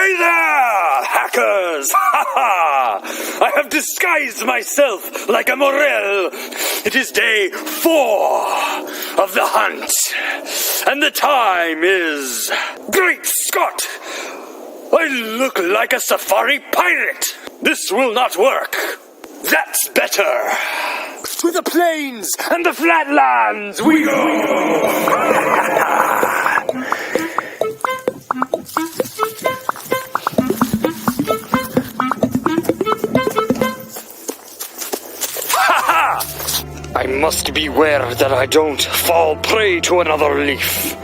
Hi there, hackers! Ha ha! I have disguised myself like a Morel. It is day 4 of the hunt, and the time is... Great Scott! I look like a safari pirate. This will not work. That's better. To the plains and the flatlands we go! I must beware that I don't fall prey to another leaf.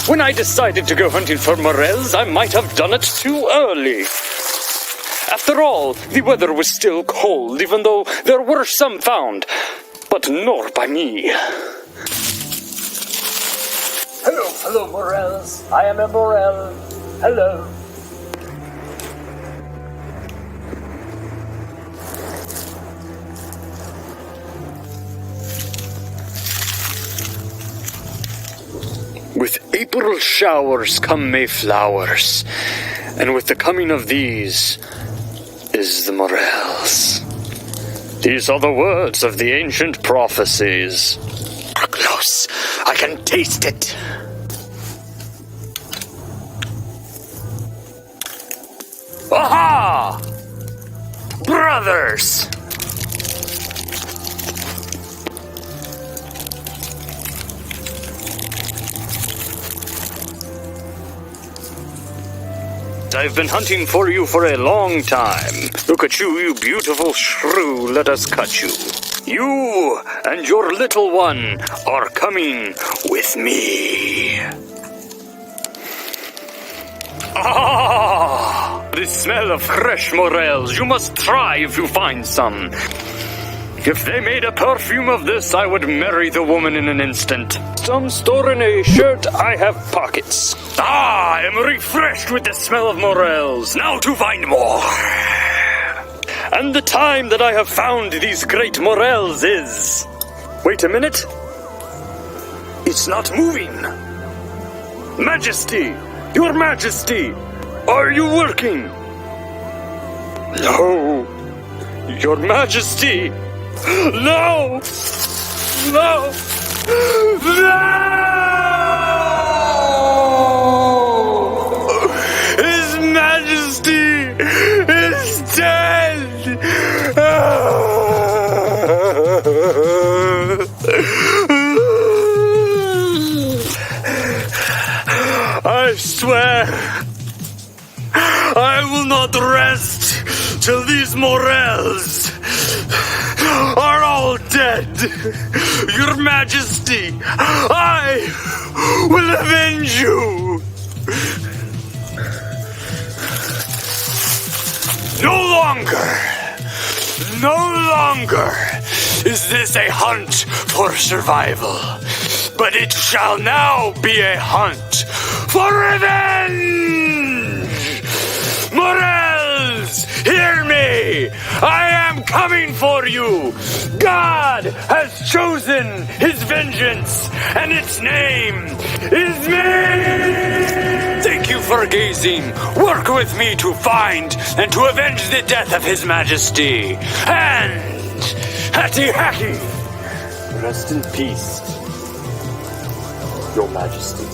When I decided to go hunting for morels, I might have done it too early. After all, the weather was still cold, even though there were some found, but nor by me. Hello, morels. I am a morel. Hello. With April showers come May flowers, and with the coming of these is the morels. These are the words of the ancient prophecies. Are close. I can taste it. Aha! Brothers! I've been hunting for you for a long time. Look at you, you beautiful shrew. Let us cut you. You and your little one are coming with me. Ah! The smell of fresh morels. You must try if you find some. If they made a perfume of this, I would marry the woman in an instant. Some store in a shirt, I have pockets. I am refreshed with the smell of morels. Now to find more. And the time that I have found these great morels is... Wait a minute. It's not moving. Majesty! Your Majesty! Are you working? No. Your Majesty! No! No! No! His Majesty is dead! I swear, I will not rest till these morels are all dead. Your Majesty, I will avenge you. No longer is this a hunt for survival, but it shall now be a hunt for revenge. Morels, hear me! I am coming for you! God has chosen his vengeance, and its name is me! Thank you for gazing. Work with me to find and to avenge the death of His Majesty. And Hattie Hacky! Rest in peace, Your Majesty.